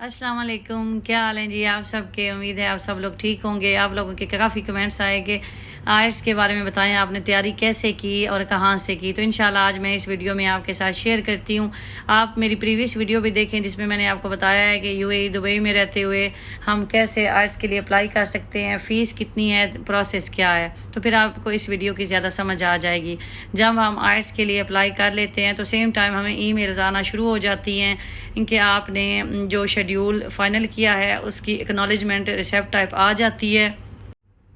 अस्सलाम वालेकुम, क्या हाल है जी आप सब के। उम्मीद है आप सब लोग ठीक होंगे। आप लोगों के काफ़ी कमेंट्स आए कि आयट्स के बारे में बताएं, आपने तैयारी कैसे की और कहाँ से की। तो इंशाल्लाह आज मैं इस वीडियो में आपके साथ शेयर करती हूँ। आप मेरी प्रीवियस वीडियो भी देखें जिसमें मैंने आपको बताया है कि यूएई दुबई में रहते हुए हम कैसे आयट्स के लिए अप्लाई कर सकते हैं, फ़ीस कितनी है, प्रोसेस क्या है। तो फिर आपको इस वीडियो की ज़्यादा समझ आ जाएगी। जब हम आयट्स के लिए अप्लाई कर लेते हैं तो सेम टाइम हमें ईमेल्स आना शुरू हो जाती हैं इनके आपने जो शेड्यूल फाइनल किया है उसकी एक्नॉलेजमेंट रिसिप्ट टाइप आ जाती है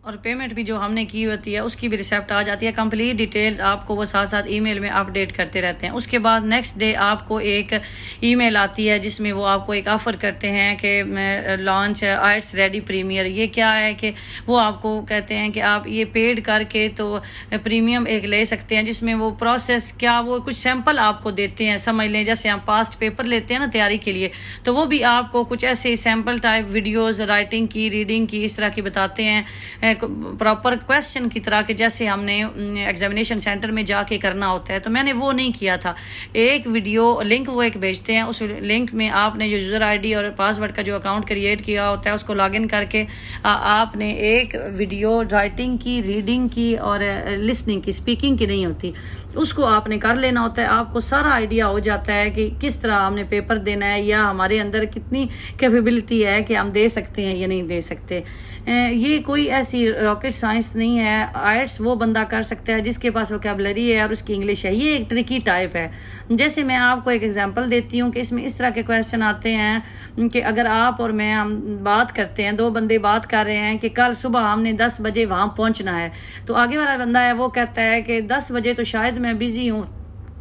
और पेमेंट भी जो हमने की होती है उसकी भी रिसिप्ट आ जाती है। कंप्लीट डिटेल्स आपको वो साथ साथ ईमेल में अपडेट करते रहते हैं। उसके बाद नेक्स्ट डे आपको एक ईमेल आती है जिसमें वो आपको एक ऑफ़र करते हैं कि लॉन्च आयट्स रेडी प्रीमियर। ये क्या है कि वो आपको कहते हैं कि आप ये पेड करके तो प्रीमियम एक ले सकते हैं जिसमें वो प्रोसेस क्या वो कुछ सैंपल आपको देते हैं। समझ लें जैसे हम पास्ट पेपर लेते हैं ना तैयारी के लिए, तो वो भी आपको कुछ ऐसे सैंपल टाइप वीडियोज़ राइटिंग की, रीडिंग की, इस तरह की बताते हैं प्रॉपर क्वेश्चन की तरह के जैसे हमने एग्जामिनेशन सेंटर में जाके करना होता है। तो मैंने वो नहीं किया था। एक वीडियो लिंक वो एक भेजते हैं, उस लिंक में आपने जो यूज़र आईडी और पासवर्ड का जो अकाउंट क्रिएट किया होता है उसको लॉगिन करके आपने एक वीडियो राइटिंग की, रीडिंग की और लिसनिंग की, स्पीकिंग की नहीं होती, उसको आपने कर लेना होता है। आपको सारा आइडिया हो जाता है कि किस तरह हमने पेपर देना है या हमारे अंदर कितनी कैपेबिलिटी है कि हम दे सकते हैं या नहीं दे सकते। ये कोई ऐसी रॉकेट साइंस नहीं है। आयट्स वो बंदा कर सकता है जिसके पास वोकैबुलरी है और उसकी इंग्लिश है। ये एक ट्रिकी टाइप है। जैसे मैं आपको एक एग्जांपल देती हूँ कि इसमें इस तरह के क्वेश्चन आते हैं कि अगर आप और मैं हम बात करते हैं, दो बंदे बात कर रहे हैं कि कल सुबह हमने 10 बजे वहाँ पहुँचना है, तो आगे वाला बंदा है वो कहता है कि 10 बजे तो शायद मैं बिज़ी हूँ,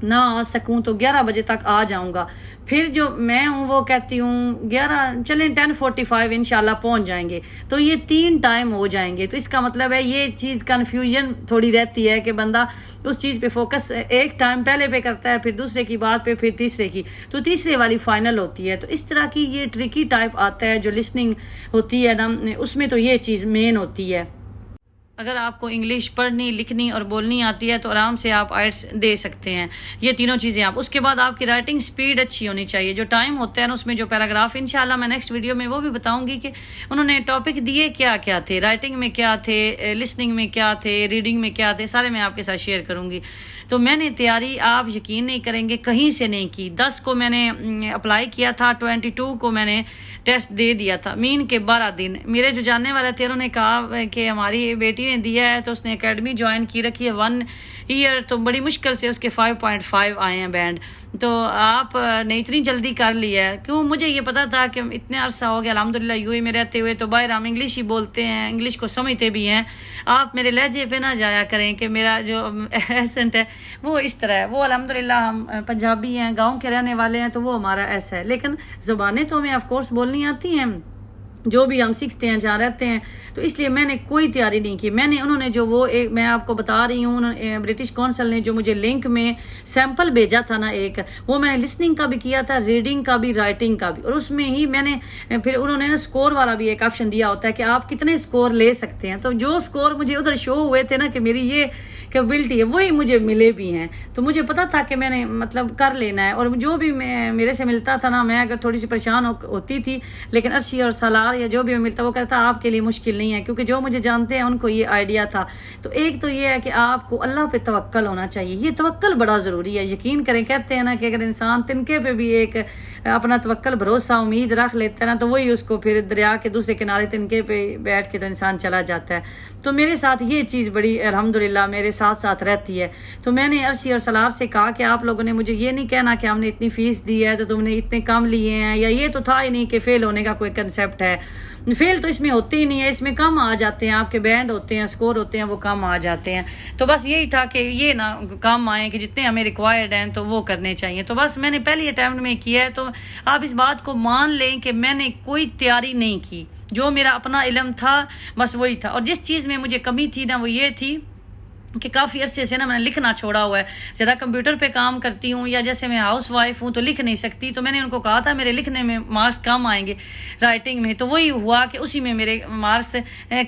ना आ सकूं, तो 11 बजे तक आ जाऊंगा। फिर जो मैं हूँ वो कहती हूँ 11 चलें 10:45 इंशाल्लाह पहुंच जाएंगे। तो ये 3 टाइम हो जाएंगे। तो इसका मतलब है ये चीज़ कन्फ्यूजन थोड़ी रहती है कि बंदा उस चीज़ पे फोकस एक टाइम पहले पे करता है, फिर दूसरे की बात पे, फिर तीसरे की, तो तीसरे वाली फाइनल होती है। तो इस तरह की ये ट्रिकी टाइप आता है जो लिसनिंग होती है ना, उसमें तो ये चीज़ मेन होती है। अगर आपको इंग्लिश पढ़नी, लिखनी और बोलनी आती है तो आराम से आप आयट्स दे सकते हैं। ये तीनों चीज़ें आप, उसके बाद आपकी राइटिंग स्पीड अच्छी होनी चाहिए। जो टाइम होता है ना उसमें जो पैराग्राफ, इंशाल्लाह मैं नेक्स्ट वीडियो में वो भी बताऊंगी कि उन्होंने टॉपिक दिए क्या क्या थे, राइटिंग में क्या थे, लिसनिंग में क्या थे, रीडिंग में क्या थे, सारे मैं आपके साथ शेयर करूंगी। तो मैंने तैयारी आप यकीन नहीं करेंगे कहीं से नहीं की। 10 को मैंने अप्लाई किया था, 22 को मैंने टेस्ट दे दिया था। मीन के 12 दिन। मेरे जो जानने वाले थे उन्होंने कहा कि हमारी बेटी ने दिया है तो उसने एकेडमी ज्वाइन की रखी है 1 ईयर, तो बड़ी मुश्किल से उसके 5.5 आए हैं बैंड। तो आपने इतनी जल्दी कर लिया है क्यों? मुझे ये पता था कि इतने अरसा हो गया अल्हम्दुलिल्लाह यूएई में रहते हुए, तो बाहर हम इंग्लिश ही बोलते हैं, इंग्लिश को समझते भी हैं। आप मेरे लहजे पे ना जाया करें कि मेरा जो एसेंट है वो इस तरह है। वो अल्हम्दुलिल्लाह हम पंजाबी हैं, गाँव के रहने वाले हैं, तो वो हमारा ऐसा है। लेकिन ज़ुबानें तो हमें ऑफकोर्स बोलनी आती हैं जो भी हम सीखते हैं, जहाँ रहते हैं। तो इसलिए मैंने कोई तैयारी नहीं की। मैंने उन्होंने जो वो एक मैं आपको बता रही हूँ, उन्होंने ब्रिटिश काउंसिल ने जो मुझे लिंक में सैंपल भेजा था ना एक, वो मैंने लिसनिंग का भी किया था, रीडिंग का भी, राइटिंग का भी। और उसमें ही मैंने फिर उन्होंने ना स्कोर वाला भी एक ऑप्शन दिया होता है कि आप कितने स्कोर ले सकते हैं। तो जो स्कोर मुझे उधर शो हुए थे ना कि मेरी ये कैपेबिलिटी है, वही मुझे मिले भी हैं। तो मुझे पता था कि मैंने मतलब कर लेना है। और जो भी मेरे से मिलता था ना, मैं अगर थोड़ी सी परेशान होती थी, लेकिन अर्शी और सलार या जो भी मिलता वो कहता आपके लिए मुश्किल नहीं है, क्योंकि जो मुझे जानते हैं उनको ये आइडिया था। तो एक तो ये है कि आपको अल्लाह पे तवक्कल होना चाहिए। ये तवक्कल बड़ा ज़रूरी है। यकीन करें, कहते हैं ना कि अगर इंसान तिनके पे भी एक अपना तवक्कल, भरोसा, उम्मीद रख लेता है ना, तो वही उसको फिर दरिया के दूसरे किनारे तिनके पे बैठ के तो इंसान चला जाता है। तो मेरे साथ ये चीज़ बड़ी अल्हम्दुलिल्लाह मेरे साथ साथ रहती है। तो मैंने अर्शी और सलार से कहा कि आप लोगों ने मुझे ये नहीं कहना कि हमने इतनी फ़ीस दी है तो तुमने इतने कम लिए हैं, या ये तो था ही नहीं कि फ़ेल होने का कोई कंसेप्ट है। फेल तो इसमें होते ही नहीं है, इसमें कम आ जाते हैं, आपके बैंड होते हैं, स्कोर होते हैं, वो कम आ जाते हैं। तो बस यही था कि ये ना कम आए कि जितने हमें रिक्वायर्ड हैं तो वो करने चाहिए। तो बस मैंने पहली अटैम्प्ट में किया है। तो आप इस बात को मान लें कि मैंने कोई तैयारी नहीं की, जो मेरा अपना इल्म था बस वही था। और जिस चीज़ में मुझे कमी थी ना वो ये थी کہ کافی عرصے سے نا میں نے لکھنا چھوڑا ہوا ہے، زیادہ کمپیوٹر پہ کام کرتی ہوں یا جیسے میں ہاؤس وائف ہوں تو لکھ نہیں سکتی، تو میں نے ان کو کہا تھا میرے لکھنے میں مارکس کم آئیں گے رائٹنگ میں، تو وہی ہوا کہ اسی میں میرے مارکس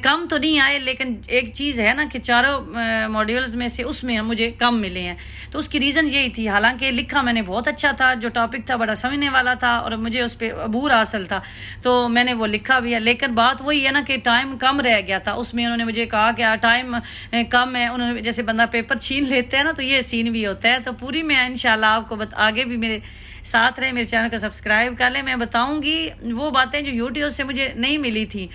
کم تو نہیں آئے، لیکن ایک چیز ہے نا کہ چاروں ماڈیولز میں سے اس میں مجھے کم ملے ہیں، تو اس کی ریزن یہی تھی۔ حالانکہ لکھا میں نے بہت اچھا تھا، جو ٹاپک تھا بڑا سمجھنے والا تھا اور مجھے اس پہ عبور حاصل تھا، تو میں نے وہ لکھا بھی ہے، لیکن بات وہی ہے نا کہ ٹائم کم رہ گیا تھا اس میں۔ انہوں نے مجھے کہا کہ ٹائم کم ہے، انہوں نے جیسے بندہ پیپر چھین لیتے ہیں نا، تو یہ سین بھی ہوتا ہے۔ تو پوری میں انشاءاللہ آپ کو آگے بھی میرے ساتھ رہے، میرے چینل کو سبسکرائب کر لیں، میں بتاؤں گی وہ باتیں جو یوٹیوب سے مجھے نہیں ملی تھی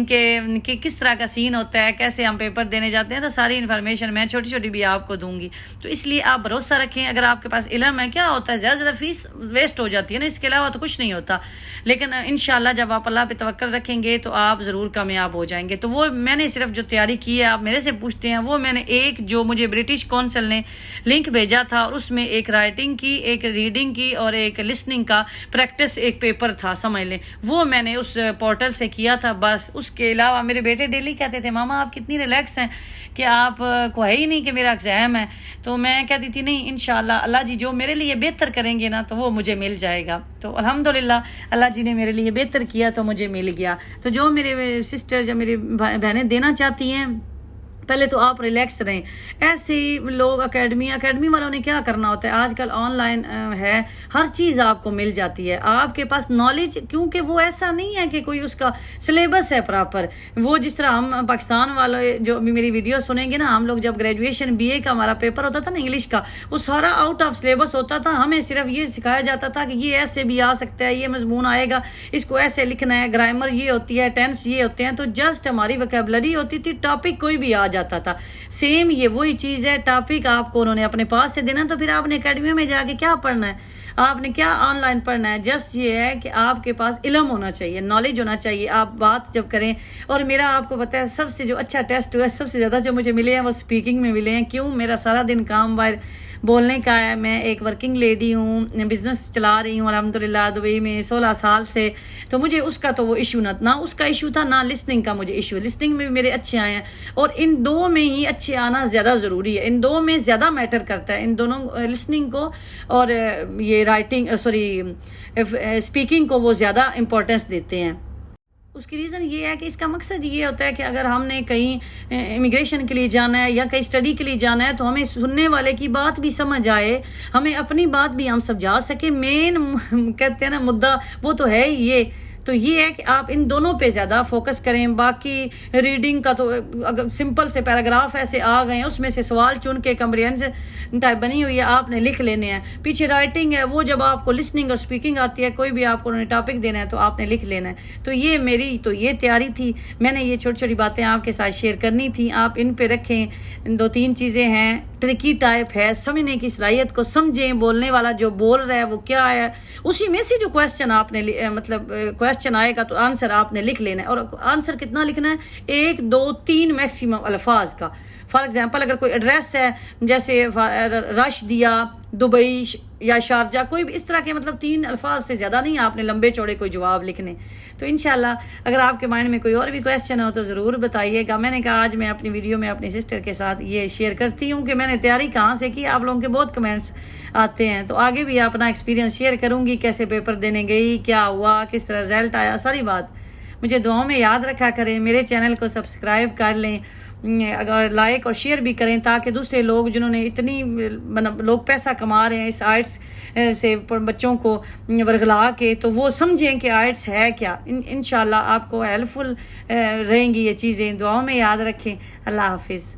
کہ کس طرح کا سین ہوتا ہے، کیسے ہم پیپر دینے جاتے ہیں، تو ساری انفارمیشن میں چھوٹی چھوٹی بھی آپ کو دوں گی۔ تو اس لیے آپ بھروسہ رکھیں، اگر آپ کے پاس علم ہے، کیا ہوتا ہے زیادہ زیادہ فیس ویسٹ ہو جاتی ہے نا، اس کے علاوہ تو کچھ نہیں ہوتا، لیکن انشاءاللہ جب آپ اللہ پہ توکل رکھیں گے تو آپ ضرور کامیاب ہو جائیں گے۔ تو وہ میں نے صرف جو تیاری کی ہے، آپ میرے سے پوچھتے ہیں، وہ میں نے ایک جو مجھے برٹش کونسل نے لنک بھیجا تھا، اور اس میں ایک رائٹنگ کی، ایک ریڈنگ کی اور ایک لسننگ کا پریکٹس ایک پیپر تھا، سمجھ لیں، وہ میں نے اس پورٹل سے کیا تھا بس۔ اس کے علاوہ میرے بیٹے ڈیلی کہتے تھے ماما آپ کتنی ریلیکس ہیں کہ آپ کو ہے ہی نہیں کہ میرا ایگزام ہے، تو میں کہتی تھی نہیں انشاءاللہ اللہ جی جو میرے لیے بہتر کریں گے نا تو وہ مجھے مل جائے گا۔ تو الحمدللہ اللہ جی نے میرے لیے بہتر کیا تو مجھے مل گیا۔ تو جو میرے سسٹر یا میری بہنیں دینا چاہتی ہیں، پہلے تو آپ ریلیکس رہیں۔ ایسے ہی لوگ اکیڈمی والوں نے کیا کرنا ہوتا ہے، آج کل آن لائن ہے، ہر چیز آپ کو مل جاتی ہے، آپ کے پاس نالج، کیونکہ وہ ایسا نہیں ہے کہ کوئی اس کا سلیبس ہے پراپر۔ وہ جس طرح ہم پاکستان والے جو میری ویڈیو سنیں گے نا، ہم لوگ جب گریجویشن BA کا ہمارا پیپر ہوتا تھا نا انگلش کا، وہ سارا آؤٹ آف سلیبس ہوتا تھا، ہمیں صرف یہ سکھایا جاتا تھا کہ یہ ایسے بھی آ سکتا ہے، یہ مضمون آئے گا، اس کو ایسے لکھنا ہے، گرامر یہ ہوتی ہے، ٹینس یہ ہوتے ہیں، تو جسٹ ہماری ویکیبلری ہوتی تھی، ٹاپک کوئی بھی آ جاتا تھا۔ سیم یہ وہی چیز ہے، ٹاپک آپ کو انہوں نے اپنے پاس سے دینا، تو پھر آپ نے اکیڈمی میں جا کے کیا پڑھنا ہے، آپ نے کیا آن لائن پڑھنا ہے، جسٹ یہ ہے کہ آپ کے پاس علم ہونا چاہیے، نالج ہونا چاہیے، آپ بات جب کریں۔ اور میرا آپ کو پتہ ہے سب سے جو اچھا ٹیسٹ ہوا ہے، سب سے زیادہ جو مجھے ملے ہیں وہ سپیکنگ میں ملے ہیں۔ کیوں؟ میرا سارا دن کام باہر بولنے کا ہے، میں ایک ورکنگ لیڈی ہوں، بزنس چلا رہی ہوں الحمدللہ دبئی میں 16 سال سے، تو مجھے اس کا تو وہ ایشو نہ اس کا ایشو تھا، نہ لسننگ کا مجھے ایشو۔ لسننگ میں بھی میرے اچھے آئے ہیں، اور ان دو میں ہی اچھے آنا زیادہ ضروری ہے، ان دو میں زیادہ میٹر کرتا ہے، ان دونوں لسننگ کو اور یہ رائٹنگ اسپیکنگ کو وہ زیادہ امپورٹنس دیتے ہیں۔ اس کی ریزن یہ ہے کہ اس کا مقصد یہ ہوتا ہے کہ اگر ہم نے کہیں امیگریشن کے لیے جانا ہے یا کہیں اسٹڈی کے لیے جانا ہے تو ہمیں سننے والے کی بات بھی سمجھ آئے، ہمیں اپنی بات بھی ہم سمجھا سکیں۔ مین کہتے ہیں نا مدعا وہ تو ہے ہی یہ، تو یہ ہے کہ آپ ان دونوں پہ زیادہ فوکس کریں۔ باقی ریڈنگ کا تو اگر سمپل سے پیراگراف ایسے آ گئے ہیں، اس میں سے سوال چن کے کمپریہنشن ٹائپ بنی ہوئی ہے، آپ نے لکھ لینے ہیں۔ پیچھے رائٹنگ ہے، وہ جب آپ کو لسننگ اور سپیکنگ آتی ہے، کوئی بھی آپ کو ٹاپک دینا ہے تو آپ نے لکھ لینا ہے۔ تو یہ میری تو یہ تیاری تھی، میں نے یہ چھوٹی چھوٹی باتیں آپ کے ساتھ شیئر کرنی تھی، آپ ان پہ رکھیں۔ 2-3 چیزیں ہیں، ٹرکی ٹائپ ہے، سمجھنے کی صلاحیت کو سمجھیں، بولنے والا جو بول رہا ہے وہ کیا ہے، اسی میں سے جو کویسچن آپ نے کویسچن آئے گا تو آنسر آپ نے لکھ لینا ہے۔ اور آنسر کتنا لکھنا ہے؟ 1 2 3 میکسیمم الفاظ کا۔ فار ایگزامپل اگر کوئی ایڈریس ہے، جیسے رش دیا دبئی یا شارجہ، کوئی بھی اس طرح کے 3 الفاظ سے زیادہ نہیں آپ نے لمبے چوڑے کوئی جواب لکھنے۔ تو انشاءاللہ اگر آپ کے مائنڈ میں کوئی اور بھی کویسچن ہو تو ضرور بتائیے گا۔ میں نے کہا آج میں اپنی ویڈیو میں اپنی سسٹر کے ساتھ یہ شیئر کرتی ہوں کہ میں نے تیاری کہاں سے کی۔ آپ لوگوں کے بہت کمنٹس آتے ہیں، تو آگے بھی اپنا ایکسپیرینس شیئر کروں گی، کیسے پیپر دینے گئی، کیا ہوا، کس طرح رزلٹ آیا، ساری بات مجھے دعاؤں میں یاد رکھا کریں۔ میرے چینل کو سبسکرائب کر لیں، اگر لائک اور شیئر بھی کریں، تاکہ دوسرے لوگ جنہوں نے اتنی لوگ پیسہ کما رہے ہیں اس آئٹس سے بچوں کو ورگلا کے، تو وہ سمجھیں کہ آئٹس ہے کیا۔ انشاءاللہ آپ کو ہیلپ فل رہیں گی یہ چیزیں، دعاؤں میں یاد رکھیں۔ اللہ حافظ۔